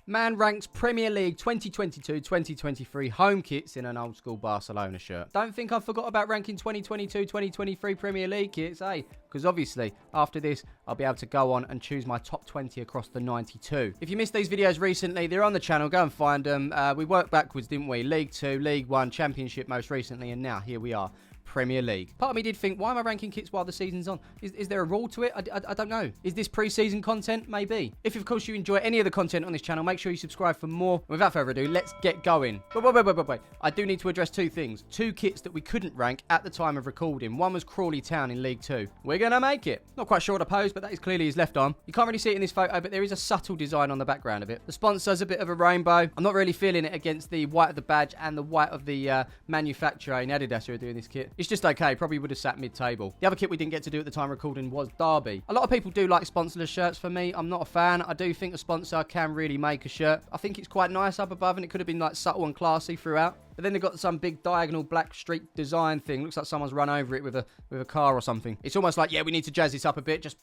Man ranks Premier League 2022-2023 home kits in an old school Barcelona shirt. Don't think I forgot about ranking 2022-2023 Premier League kits, eh? Because obviously, after this, I'll be able to go on and choose my top 20 across the 92. If you missed these videos recently, they're on the channel. Go and find them. We worked backwards, didn't we? League 2, League 1, Championship most recently, and now here we are. Premier League. Part of me did think, why am I ranking kits while the season's on? Is there a rule to it? I don't know. Is this pre-season content? Maybe. If, of course, you enjoy any of the content on this channel, make sure you subscribe for more. And without further ado, let's get going. Wait. I do need to address two things. Two kits that we couldn't rank at the time of recording. One was Crawley Town in League 2. We're going to make it. Not quite sure what I pose, but that is clearly his left arm. You can't really see it in this photo, but there is a subtle design on the background of it. The sponsor's a bit of a rainbow. I'm not really feeling it against the white of the badge and the white of the manufacturer in Adidas who are doing this kit. It's just okay. Probably would have sat mid-table. The other kit we didn't get to do at the time recording was Derby. A lot of people do like sponsorless shirts. For me, I'm not a fan. I do think a sponsor can really make a shirt. I think it's quite nice up above, and it could have been like subtle and classy throughout. But then they've got some big diagonal black streak design thing. Looks like someone's run over it with a car or something. It's almost like, yeah, we need to jazz this up a bit. Just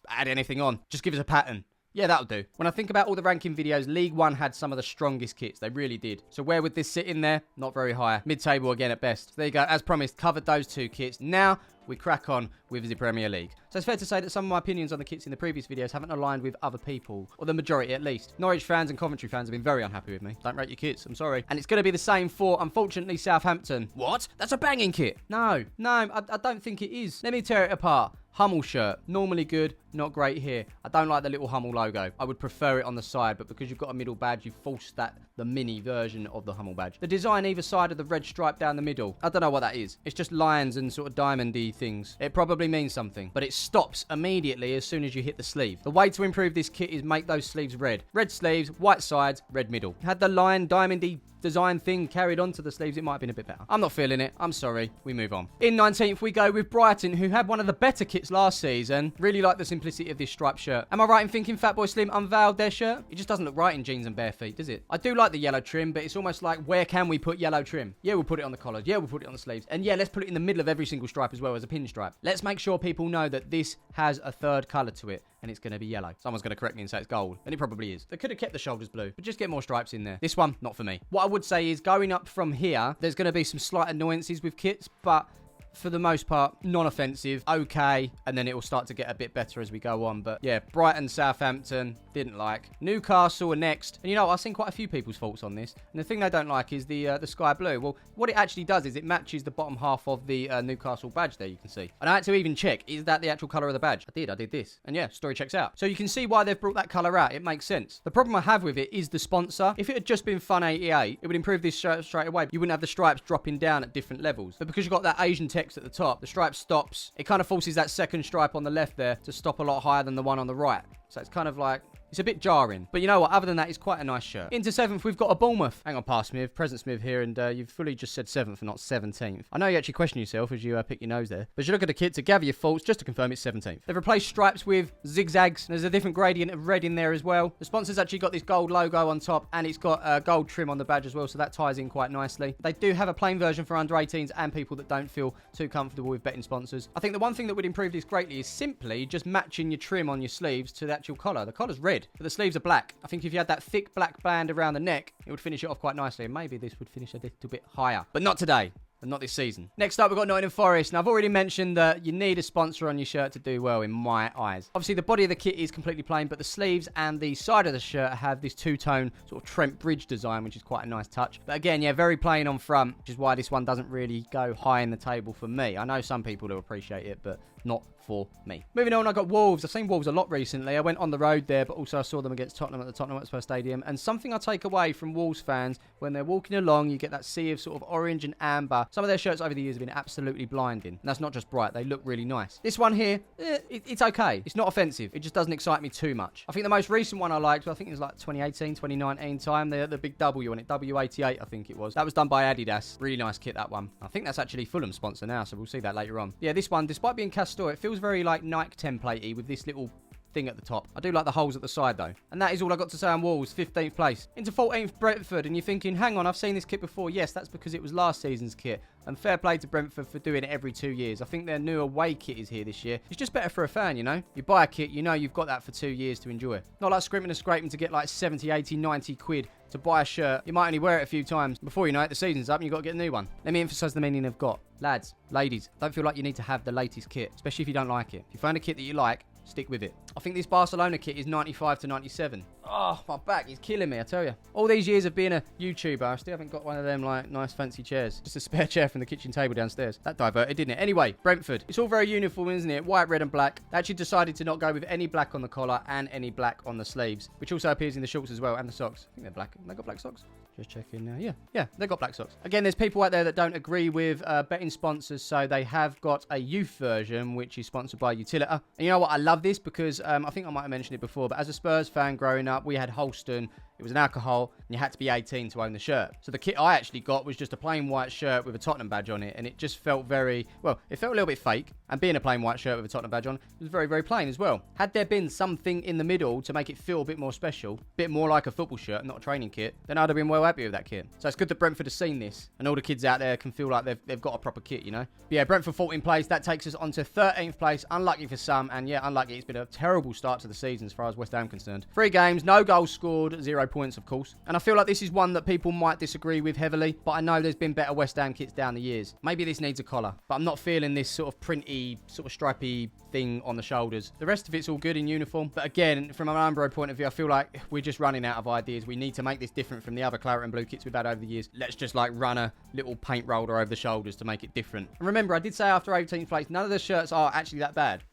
add anything on. Just give us a pattern. Yeah, that'll do. When I think about all the ranking videos, League 1 had some of the strongest kits. They really did. So where would this sit in there? Not very high. Mid-table again at best. So there you go. As promised, covered those two kits. Now we crack on with the Premier League. So it's fair to say that some of my opinions on the kits in the previous videos haven't aligned with other people, or the majority at least. Norwich fans and Coventry fans have been very unhappy with me. Don't rate your kits, I'm sorry. And it's going to be the same for, unfortunately, Southampton. What? That's a banging kit. No, I don't think it is. Let me tear it apart. Hummel shirt, normally good, not great here. I don't like the little Hummel logo. I would prefer it on the side, but because you've got a middle badge, you've forced the mini version of the Hummel badge. The design either side of the red stripe down the middle, I don't know what that is. It's just lions and sort of diamondy things. It probably means something, but it stops immediately as soon as you hit the sleeve. The way to improve this kit is make those sleeves red. Red sleeves, white sides, red middle. Had the lion diamondy design thing carried onto the sleeves, it might have been a bit better. I'm not feeling it. I'm sorry. We move on. In 19th, we go with Brighton, who had one of the better kits last season. Really like the simplicity of this striped shirt. Am I right in thinking Fatboy Slim unveiled their shirt? It just doesn't look right in jeans and bare feet, does it? I do like the yellow trim, but it's almost like, where can we put yellow trim? Yeah, we'll put it on the collars. Yeah, we'll put it on the sleeves. And yeah, let's put it in the middle of every single stripe as well as a pinstripe. Let's make sure people know that this has a third colour to it, and it's going to be yellow. Someone's going to correct me and say it's gold, and it probably is. They could have kept the shoulders blue, but just get more stripes in there. This one, not for me. What I would say is, going up from here, there's going to be some slight annoyances with kits, but for the most part, non-offensive, okay, and then it will start to get a bit better as we go on. But yeah, Brighton, Southampton, didn't like. Newcastle are next, and you know, I've seen quite a few people's faults on this, and the thing they don't like is the sky blue. Well, what it actually does is it matches the bottom half of the Newcastle badge there, you can see. And I had to even check, is that the actual colour of the badge? I did this, and yeah, story checks out. So you can see why they've brought that colour out. It makes sense. The problem I have with it is the sponsor. If it had just been Fun 88, it would improve this shirt straight away. You wouldn't have the stripes dropping down at different levels. But because you've got that Asian text at the top, the stripe stops. It kind of forces that second stripe on the left there to stop a lot higher than the one on the right. So it's kind of like, it's a bit jarring. But you know what? Other than that, it's quite a nice shirt. Into 7th, we've got a Bournemouth. Hang on, past Smiv. Present Smiv here, and you've fully just said 7th and not 17th. I know you actually question yourself as you pick your nose there. But you look at the kit to gather your faults, just to confirm it's 17th. They've replaced stripes with zigzags. There's a different gradient of red in there as well. The sponsor's actually got this gold logo on top, and it's got gold trim on the badge as well, so that ties in quite nicely. They do have a plain version for under 18s and people that don't feel too comfortable with betting sponsors. I think the one thing that would improve this greatly is simply just matching your trim on your sleeves to the actual collar. The collar's red, but the sleeves are black. I think if you had that thick black band around the neck, it would finish it off quite nicely. And maybe this would finish a little bit higher. But not today. And not this season. Next up, we've got Nottingham Forest. Now, I've already mentioned that you need a sponsor on your shirt to do well, in my eyes. Obviously, the body of the kit is completely plain, but the sleeves and the side of the shirt have this two-tone sort of Trent Bridge design, which is quite a nice touch. But again, yeah, very plain on front, which is why this one doesn't really go high in the table for me. I know some people do appreciate it, but not for me. Moving on, I got Wolves. I've seen Wolves a lot recently. I went on the road there, but also I saw them against Tottenham at the Tottenham Hotspur Stadium. And something I take away from Wolves fans, when they're walking along, you get that sea of sort of orange and amber. Some of their shirts over the years have been absolutely blinding. And that's not just bright. They look really nice. This one here, it's okay. It's not offensive. It just doesn't excite me too much. I think the most recent one I liked, I think it was like 2018, 2019 time. The big W on it. W88, I think it was. That was done by Adidas. Really nice kit, that one. I think that's actually Fulham's sponsor now, so we'll see that later on. Yeah, this one, despite being Castor, it feels very like Nike template-y with this little thing at the top. I do like the holes at the side, though. And that is all I got to say on Wolves, 15th place. Into 14th, Brentford, and you're thinking, hang on, I've seen this kit before. Yes, that's because it was last season's kit. And fair play to Brentford for doing it every 2 years. I think their new away kit is here this year. It's just better for a fan, you know? You buy a kit, you know you've got that for 2 years to enjoy. Not like scrimping and scraping to get like 70, 80, 90 quid to buy a shirt. You might only wear it a few times. Before you know it, the season's up and you've got to get a new one. Let me emphasise the meaning of got. Lads, ladies, don't feel like you need to have the latest kit, especially if you don't like it. If you find a kit that you like, stick with it. I think this Barcelona kit is 95 to 97. Oh, my back is killing me, I tell you. All these years of being a YouTuber, I still haven't got one of them, like, nice fancy chairs. Just a spare chair from the kitchen table downstairs. That diverted, didn't it? Anyway, Brentford. It's all very uniform, isn't it? White, red, and black. They actually decided to not go with any black on the collar and any black on the sleeves, which also appears in the shorts as well, and the socks. I think they're black. They got black socks? Just checking now. Yeah, they got black socks. Again, there's people out there that don't agree with betting sponsors, so they have got a youth version, which is sponsored by Utilita. And you know what? I love this because I think I might have mentioned it before, but as a Spurs fan growing up, we had Holston. It was an alcohol, and you had to be 18 to own the shirt. So the kit I actually got was just a plain white shirt with a Tottenham badge on it, and it just felt very, well, it felt a little bit fake. And being a plain white shirt with a Tottenham badge on, it was very, very plain as well. Had there been something in the middle to make it feel a bit more special, a bit more like a football shirt, not a training kit, then I'd have been well happy with that kit. So it's good that Brentford has seen this, and all the kids out there can feel like they've got a proper kit, you know? But yeah, Brentford 14th place, that takes us on to 13th place. Unlucky for some, and yeah, unlucky. It's been a terrible start to the season as far as West Ham concerned. 3 games, no goals scored, 0 points, of course. And I feel like this is one that people might disagree with heavily, but I know there's been better West Ham kits down the years. Maybe this needs a collar, but I'm not feeling this sort of printy, sort of stripy thing on the shoulders. The rest of it's all good in uniform, but again, from an Umbro point of view, I feel like we're just running out of ideas. We need to make this different from the other claret and blue kits we've had over the years. Let's just like run a little paint roller over the shoulders to make it different. And remember, I did say after 18th place, none of the shirts are actually that bad.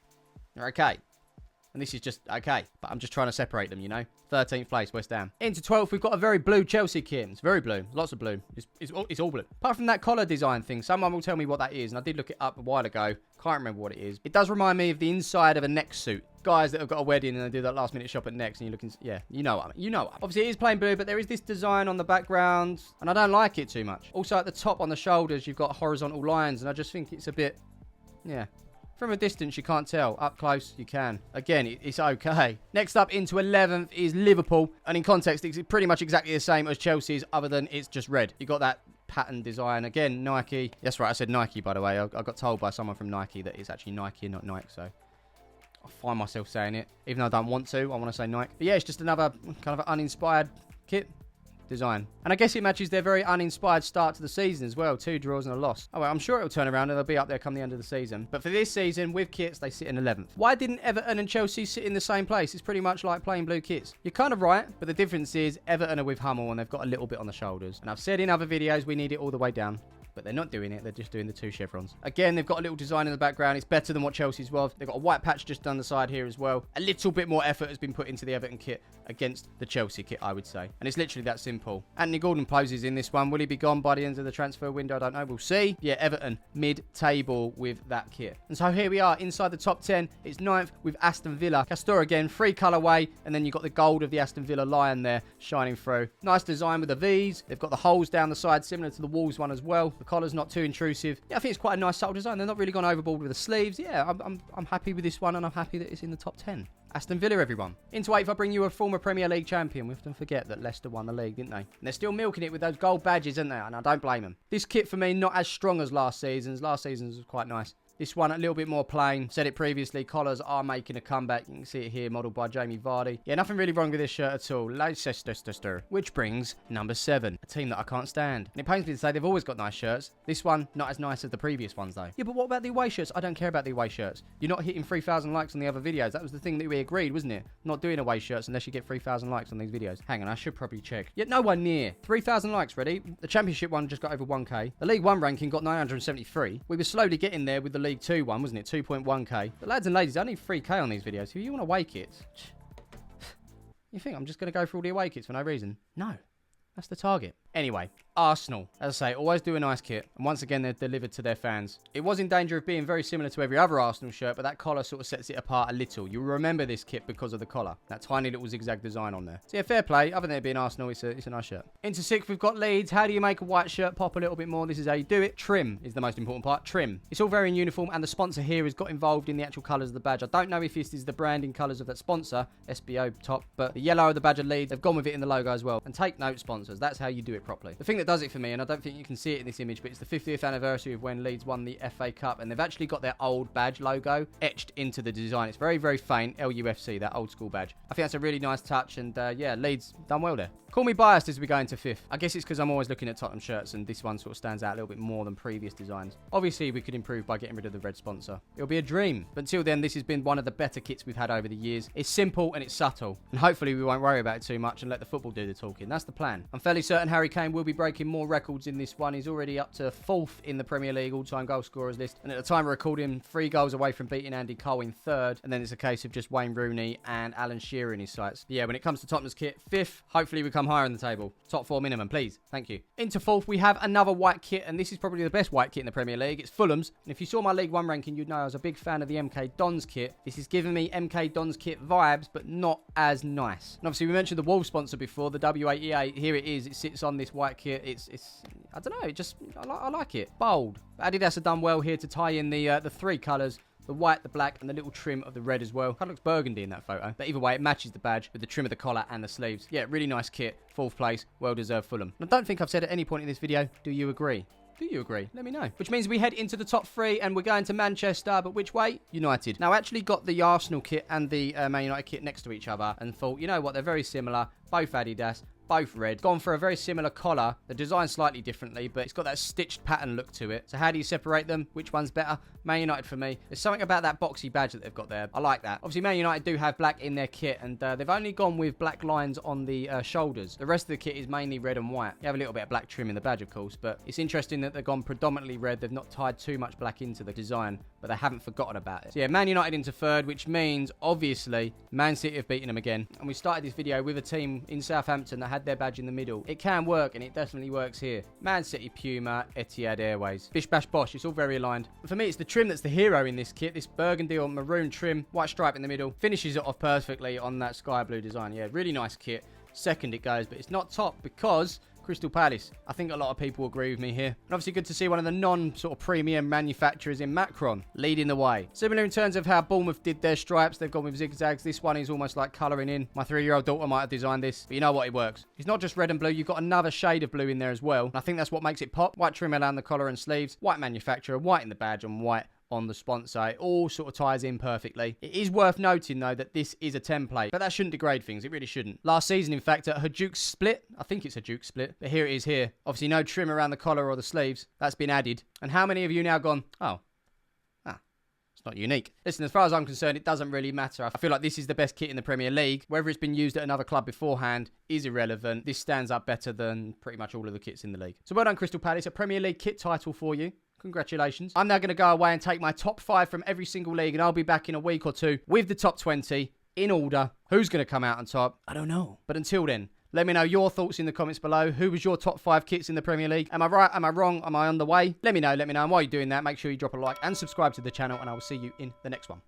They're okay. And this is just okay, but I'm just trying to separate them, you know. 13th place, West Ham. Into 12th, we've got a very blue Chelsea kit. It's very blue. Lots of blue. It's all blue. Apart from that collar design thing, someone will tell me what that is. And I did look it up a while ago. Can't remember what it is. It does remind me of the inside of a neck suit. Guys that have got a wedding and they do that last minute shop at Next and you're looking, yeah, you know what I mean. You know what. Obviously, it is plain blue, but there is this design on the background. And I don't like it too much. Also, at the top on the shoulders, you've got horizontal lines. And I just think it's a bit, yeah. From a distance, you can't tell. Up close, you can. Again, it's okay. Next up into 11th is Liverpool. And in context, it's pretty much exactly the same as Chelsea's, other than it's just red. You got that pattern design. Again, Nike. That's right, I said Nike, by the way. I got told by someone from Nike that it's actually Nike and not Nike, so I find myself saying it. Even though I don't want to, I want to say Nike. But yeah, it's just another kind of uninspired kit design. And I guess it matches their very uninspired start to the season as well. 2 draws and a loss. Oh, well, I'm sure it'll turn around and they'll be up there come the end of the season. But for this season, with kits, they sit in 11th. Why didn't Everton and Chelsea sit in the same place? It's pretty much like plain blue kits. You're kind of right, but the difference is Everton are with Hummel and they've got a little bit on the shoulders. And I've said in other videos, we need it all the way down. But they're not doing it. They're just doing the 2 chevrons. Again, they've got a little design in the background. It's better than what Chelsea's was. They've got a white patch just down the side here as well. A little bit more effort has been put into the Everton kit against the Chelsea kit, I would say. And it's literally that simple. Anthony Gordon poses in this one. Will he be gone by the end of the transfer window? I don't know. We'll see. Yeah, Everton mid-table with that kit. And so here we are inside the top 10. It's 9th with Aston Villa. Castor again, 3 colourway. And then you've got the gold of the Aston Villa lion there shining through. Nice design with the V's. They've got the holes down the side similar to the Wolves one as well. The collar's not too intrusive. Yeah, I think it's quite a nice subtle design. They're not really gone overboard with the sleeves. Yeah, I'm happy with this one and I'm happy that it's in the top 10. Aston Villa, everyone. Into 8th, I bring you a former Premier League champion. We often forget that Leicester won the league, didn't they? And they're still milking it with those gold badges, aren't they? And I don't blame them. This kit for me, not as strong as last season's. Last season's was quite nice. This one a little bit more plain. Said it previously, collars are making a comeback. You can see it here, modelled by Jamie Vardy. Yeah, nothing really wrong with this shirt at all. Leicester. Which brings number 7, a team that I can't stand. And it pains me to say they've always got nice shirts. This one, not as nice as the previous ones, though. Yeah, but what about the away shirts? I don't care about the away shirts. You're not hitting 3,000 likes on the other videos. That was the thing that we agreed, wasn't it? Not doing away shirts unless you get 3,000 likes on these videos. Hang on, I should probably check. Yet no one near. 3,000 likes, ready? The Championship one just got over 1k. The League 1 ranking got 973. We were slowly getting there with the League 2 one, wasn't it? 2.1k. But lads and ladies, I need 3k on these videos. If you want away kits, you think I'm just going to go for all the away kits for no reason? No. That's the target. Anyway, Arsenal, as I say, always do a nice kit, and once again they're delivered to their fans. It was in danger of being very similar to every other Arsenal shirt, but that collar sort of sets it apart a little. You'll remember this kit because of the collar, that tiny little zigzag design on there. So yeah, fair play. Other than it being Arsenal, it's a nice shirt. Into 6th, we've got Leeds. How do you make a white shirt pop a little bit more? This is how you do it. Trim is the most important part. Trim. It's all very in uniform, and the sponsor here has got involved in the actual colours of the badge. I don't know if this is the branding colours of that sponsor, SBO top, but the yellow of the badge of Leeds, they've gone with it in the logo as well. And take note, sponsors, that's how you do it properly. The thing that does it for me, and I don't think you can see it in this image, but it's the 50th anniversary of when Leeds won the FA Cup, and they've actually got their old badge logo etched into the design. It's very, very faint, LUFC, that old school badge. I think that's a really nice touch, and yeah, Leeds done well there. Call me biased as we go into 5th. I guess it's because I'm always looking at Tottenham shirts, and this one sort of stands out a little bit more than previous designs. Obviously, we could improve by getting rid of the red sponsor. It'll be a dream. But until then, this has been one of the better kits we've had over the years. It's simple and it's subtle. And hopefully we won't worry about it too much and let the football do the talking. That's the plan. I'm fairly certain Harry Kane will be breaking more records in this one. He's already up to 4th in the Premier League all-time goal scorers list. And at the time of recording, 3 goals away from beating Andy Cole in 3rd. And then it's a case of just Wayne Rooney and Alan Shearer in his sights. But yeah, when it comes to Tottenham's kit, 5th, hopefully we come higher in the table. Top 4 minimum, please. Thank you. Into 4th, we have another white kit, and this is probably the best white kit in the Premier League. It's Fulham's, and if you saw my League 1 ranking, you'd know I was a big fan of the MK Dons kit. This is giving me MK Dons kit vibes, but not as nice. And obviously, we mentioned the Wolves sponsor before, the W88. Here it is. It sits on this white kit. It's I don't know, I like it. Bold. Adidas have done well here to tie in the 3 colours. The white, the black, and the little trim of the red as well. Kind of looks burgundy in that photo. But either way, it matches the badge with the trim of the collar and the sleeves. Yeah, really nice kit. 4th place. Well-deserved Fulham. And I don't think I've said at any point in this video, do you agree? Do you agree? Let me know. Which means we head into the top 3 and we're going to Manchester, but which way? United. Now, I actually got the Arsenal kit and the Man United kit next to each other and thought, you know what, they're very similar. Both Adidas. Both red. Gone for a very similar collar. The design's slightly differently, but it's got that stitched pattern look to it. So how do you separate them? Which one's better? Man United for me. There's something about that boxy badge that they've got there. I like that. Obviously, Man United do have black in their kit, and they've only gone with black lines on the shoulders. The rest of the kit is mainly red and white. You have a little bit of black trim in the badge, of course, but it's interesting that they've gone predominantly red. They've not tied too much black into the design, but they haven't forgotten about it. So yeah, Man United into 3rd, which means, obviously, Man City have beaten them again. And we started this video with a team in Southampton that had their badge in the middle. It can work, and it definitely works here. Man City, Puma, Etihad Airways. Bish bash bosh, it's all very aligned. But for me, it's the trim that's the hero in this kit. This burgundy or maroon trim, white stripe in the middle. Finishes it off perfectly on that sky blue design. Yeah, really nice kit. 2nd it goes, but it's not top because Crystal Palace. I think a lot of people agree with me here. And obviously good to see one of the non-sort of premium manufacturers in Macron leading the way. Similar in terms of how Bournemouth did their stripes. They've gone with zigzags. This one is almost like colouring in. My 3-year-old daughter might have designed this, but you know what? It works. It's not just red and blue. You've got another shade of blue in there as well. And I think that's what makes it pop. White trim around the collar and sleeves. White manufacturer. White in the badge and white on the sponsor. It all sort of ties in perfectly. It is worth noting, though, that this is a template, but that shouldn't degrade things. It really shouldn't. Last season, in fact, at Hajduk Split, I think it's a Hajduk Split, but here it is here. Obviously, no trim around the collar or the sleeves. That's been added. And how many of you now gone, it's not unique. Listen, as far as I'm concerned, it doesn't really matter. I feel like this is the best kit in the Premier League. Whether it's been used at another club beforehand is irrelevant. This stands up better than pretty much all of the kits in the league. So well done, Crystal Palace. A Premier League kit title for you. Congratulations. I'm now going to go away and take my top 5 from every single league, and I'll be back in a week or 2 with the top 20 in order. Who's going to come out on top? I don't know. But until then, let me know your thoughts in the comments below. Who was your top 5 kits in the Premier League? Am I right? Am I wrong? Am I on the way? Let me know. And while you're doing that, make sure you drop a like and subscribe to the channel, and I will see you in the next one.